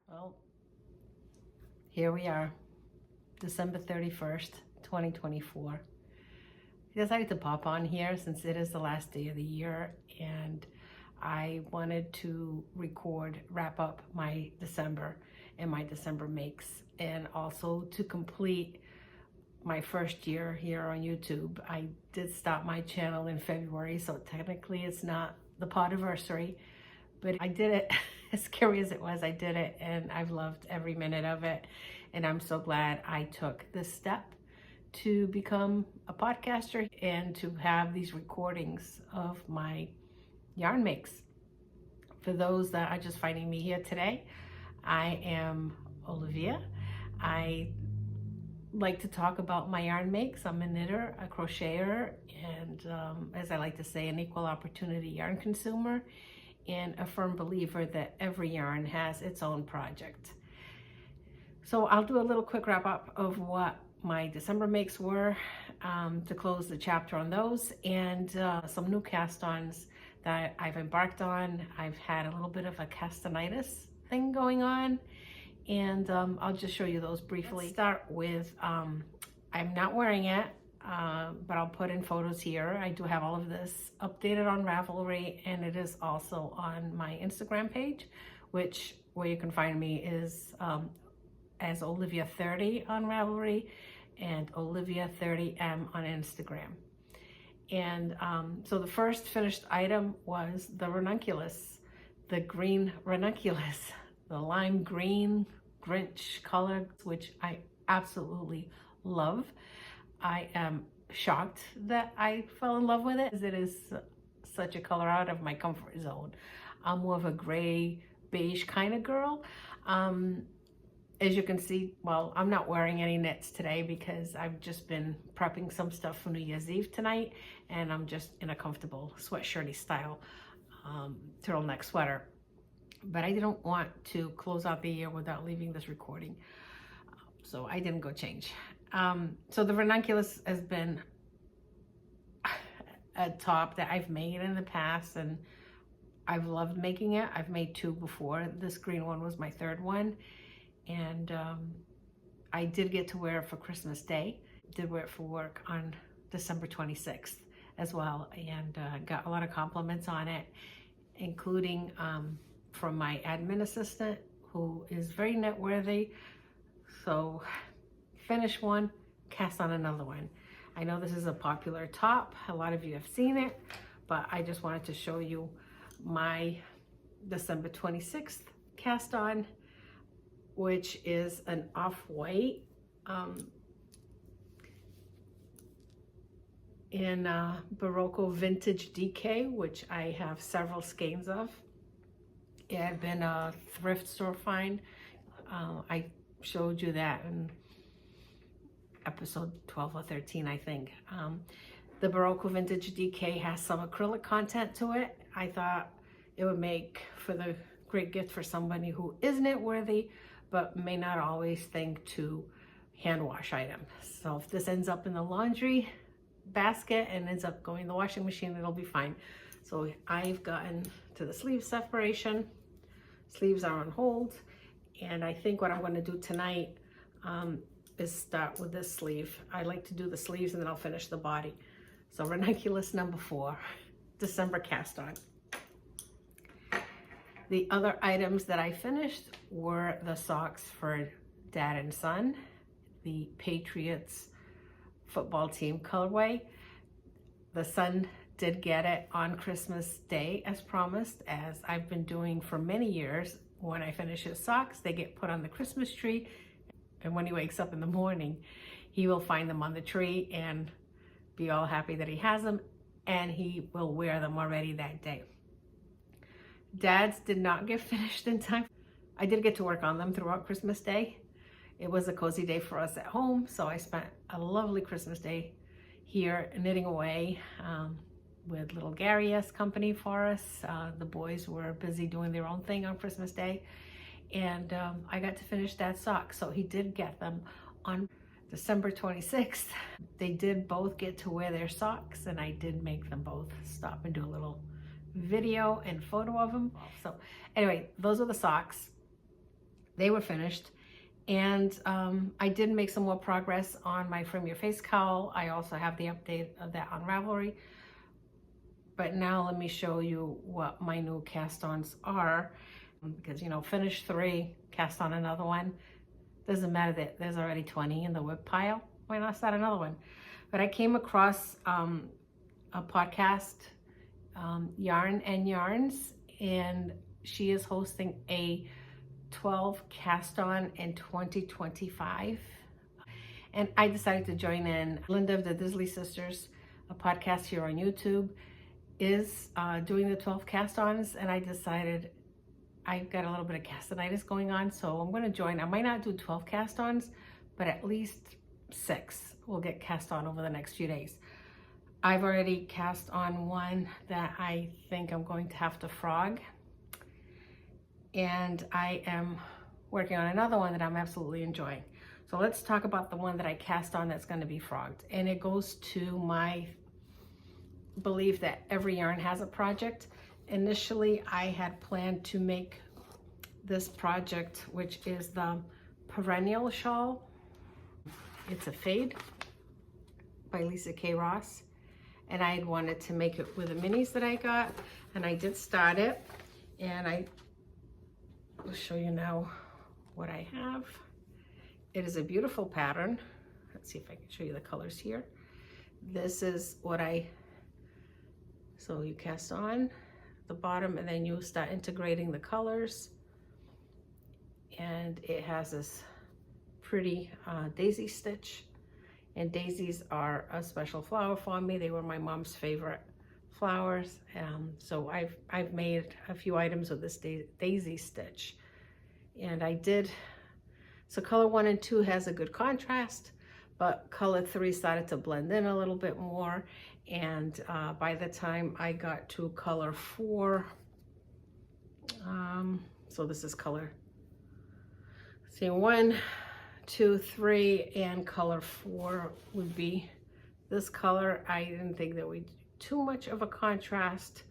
Well, here we are, December 31st, 2024. I decided to pop on here since it is the last day of the year, and I wanted to wrap up my December and my December makes, and also to complete my first year here on YouTube. I did stop my channel in February, so technically it's not the podiversary, but I did it. As scary as it was, I did it, and I've loved every minute of it. And I'm so glad I took this step to become a podcaster and to have these recordings of my yarn makes. For those that are just finding me here today, I am Olivia. I like to talk about my yarn makes. I'm a knitter, a crocheter, and as I like to say, an equal opportunity yarn consumer, and a firm believer that every yarn has its own project. So I'll do a little quick wrap up of what my December makes were to close the chapter on those, and some new cast-ons that I've embarked on. I've had a little bit of a castonitis thing going on, and I'll just show you those briefly. Let's start with, I'm not wearing it, but I'll put in photos here. I do have all of this updated on Ravelry, and it is also on my Instagram page, where you can find me is as Olivia30 on Ravelry and Olivia30M on Instagram. And so the first finished item was the ranunculus, the green ranunculus, the lime green Grinch color, which I absolutely love. I am shocked that I fell in love with it, as it is such a color out of my comfort zone. I'm more of a gray beige kind of girl. As you can see, well, I'm not wearing any knits today because I've just been prepping some stuff for New Year's Eve tonight, and I'm just in a comfortable sweatshirty style turtleneck sweater. But I didn't want to close out the year without leaving this recording, so I didn't go change. So the ranunculus has been a top that I've made in the past, and I've loved making it. I've made two before. This green one was my third one, and I did get to wear it for Christmas Day. Did wear it for work on December 26th as well, and got a lot of compliments on it, including from my admin assistant, who is very knit worthy. So finish one, cast on another one. I know this is a popular top. A lot of you have seen it, but I just wanted to show you my December 26th cast on, which is an off-white in Barocco Vintage DK, which I have several skeins of. It had been a thrift store find. I showed you that in episode 12 or 13, I think. The Barocco Vintage DK has some acrylic content to it. I thought it would make for the great gift for somebody who is knit worthy, but may not always think to hand wash items. So if this ends up in the laundry basket and ends up going in the washing machine, it'll be fine. So I've gotten to the sleeve separation. Sleeves are on hold, and I think what I'm going to do tonight is start with this sleeve. I like to do the sleeves and then I'll finish the body. So ranunculus number 4, December cast on. The other items that I finished were the socks for Dad and Son, the Patriots football team colorway. The son did get it on Christmas Day as promised, as I've been doing for many years. When I finish his socks, they get put on the Christmas tree, and when he wakes up in the morning, he will find them on the tree, and be all happy that he has them, and he will wear them already that day. Dad's did not get finished in time. I did get to work on them throughout Christmas Day. It was a cozy day for us at home, so I spent a lovely Christmas Day here knitting away with little Gary's company for us. The boys were busy doing their own thing on Christmas Day, and I got to finish Dad's socks. So he did get them on December 26th. They did both get to wear their socks, and I did make them both stop and do a little video and photo of them. So anyway, those are the socks. They were finished, and I did make some more progress on my Frame Your Face cowl. I also have the update of that on Ravelry. But now let me show you what my new cast-ons are, because, you know, finish 3, cast on another one. Doesn't matter that there's already 20 in the whip pile. Why not start another one? But I came across a podcast, Yarn and Yarns, and she is hosting a 12 cast on in 2025. And I decided to join in. Linda of the Disley Sisters, a podcast here on YouTube, is doing the 12 cast-ons, and I decided I've got a little bit of castonitis going on, so I'm going to join. I might not do 12 cast-ons, but at least 6 will get cast on over the next few days. I've already cast on one that I think I'm going to have to frog, and I am working on another one that I'm absolutely enjoying. So let's talk about the one that I cast on that's going to be frogged, and it goes to my belief that every yarn has a project. Initially, I had planned to make this project, which is the Perennial Shawl. It's a fade by Lisa K. Ross, and I had wanted to make it with the minis that I got, and I did start it, and I will show you now what I have. It is a beautiful pattern. Let's see if I can show you the colors here. This is what so you cast on the bottom, and then you start integrating the colors, and it has this pretty daisy stitch, and daisies are a special flower for me. They were my mom's favorite flowers, so I've made a few items with this daisy stitch, and I did. So color 1 and 2 has a good contrast, but color 3 started to blend in a little bit more. And by the time I got to color 4, so this is color, see, 1, 2, 3, and color 4 would be this color. I didn't think that would too much of a contrast,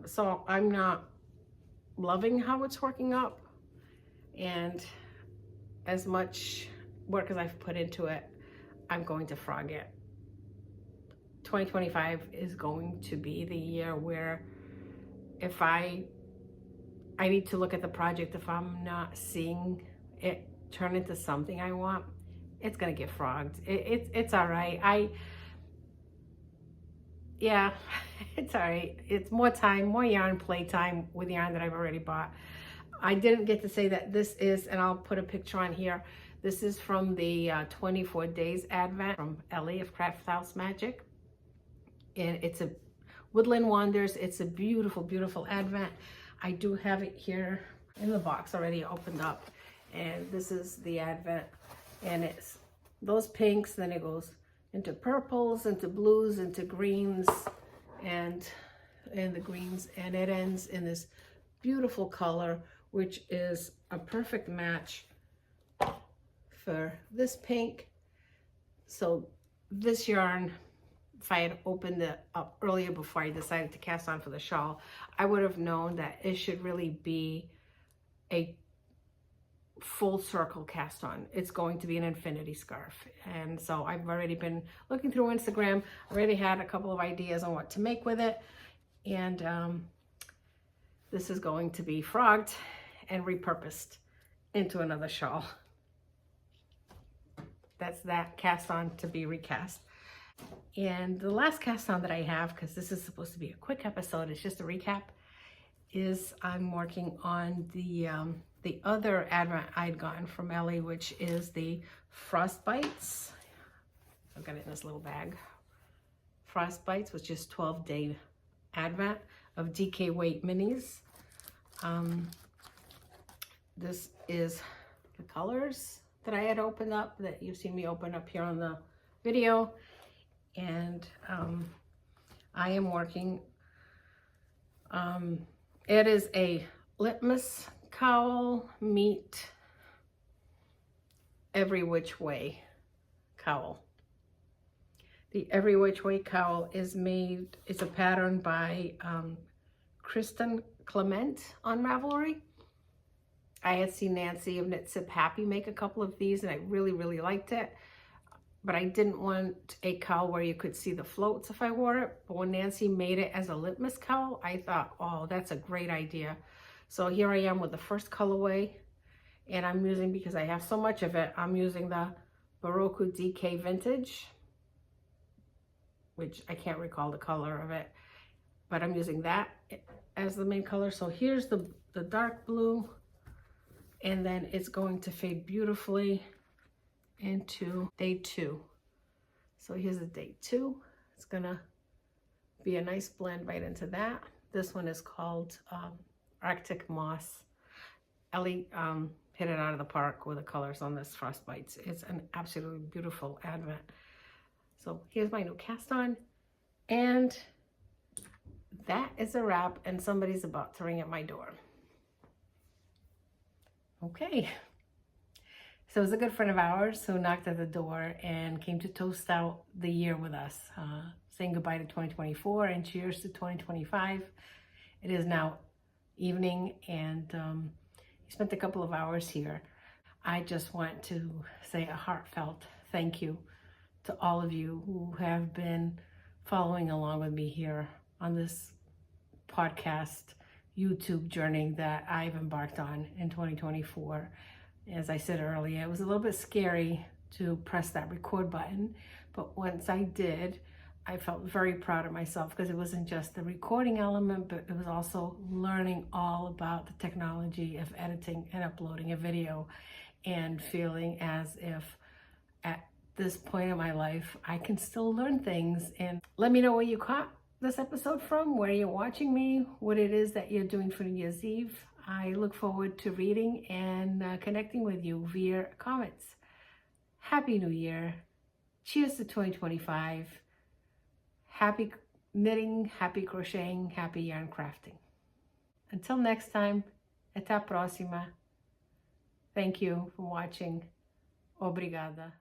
so I'm not loving how it's working up, and as much work as I've put into it, I'm going to frog it. 2025 is going to be the year where if I need to look at the project, if I'm not seeing it turn into something I want, it's gonna get frogged. It's all right. Yeah, it's all right. It's more time, more yarn play time with yarn that I've already bought. I didn't get to say that this is, and I'll put a picture on here, this is from the 24 Days Advent from Ellie of Craft House Magic. And it's a Woodland Wonders. It's a beautiful, beautiful Advent. I do have it here in the box already opened up. And this is the Advent. And it's those pinks, then it goes into purples, into blues, into greens, and the greens. And it ends in this beautiful color, which is a perfect match for this pink. So this yarn, if I had opened it up earlier before I decided to cast on for the shawl, I would have known that it should really be a full circle cast on. It's going to be an infinity scarf. And so I've already been looking through Instagram, already had a couple of ideas on what to make with it. And this is going to be frogged and repurposed into another shawl. That's that cast on to be recast. And the last cast on that I have, because this is supposed to be a quick episode, it's just a recap, is I'm working on the other Advent I'd gotten from Ellie, which is the Frostbites. I'll got it in this little bag. Frostbites, which is 12-day advent of DK weight minis. This is the colors that I had opened up, that you've seen me open up here on the video. And I am working, it is a litmus cowl meet every which way cowl. The every which way cowl is made, it's a pattern by Kristen Clement on Ravelry. I had seen Nancy of Knit Sip Happy make a couple of these and I really, really liked it. But I didn't want a cowl where you could see the floats if I wore it. But when Nancy made it as a litmus cowl, I thought, oh, that's a great idea. So here I am with the first colorway. And I'm using, because I have so much of it, I'm using the Baroku DK Vintage, which I can't recall the color of it. But I'm using that as the main color. So here's the dark blue. And then it's going to fade beautifully into day 2. So here's the day 2. It's gonna be a nice blend right into that. This one is called Arctic Moss. Ellie hit it out of the park with the colors on this Frostbites. It's an absolutely beautiful advent. So here's my new cast on, and that is a wrap, and somebody's about to ring at my door. Okay. So it was a good friend of ours who knocked at the door and came to toast out the year with us, saying goodbye to 2024 and cheers to 2025. It is now evening, and he spent a couple of hours here. I just want to say a heartfelt thank you to all of you who have been following along with me here on this podcast YouTube journey that I've embarked on in 2024. As I said earlier, it was a little bit scary to press that record button, but once I did, I felt very proud of myself, because it wasn't just the recording element, but it was also learning all about the technology of editing and uploading a video, and feeling as if at this point in my life, I can still learn things. And let me know where you caught this episode from, where you're watching me, what it is that you're doing for New Year's Eve. I look forward to reading and connecting with you via comments. Happy New Year. Cheers to 2025. Happy knitting, happy crocheting, happy yarn crafting. Until next time, até a próxima. Thank you for watching. Obrigada.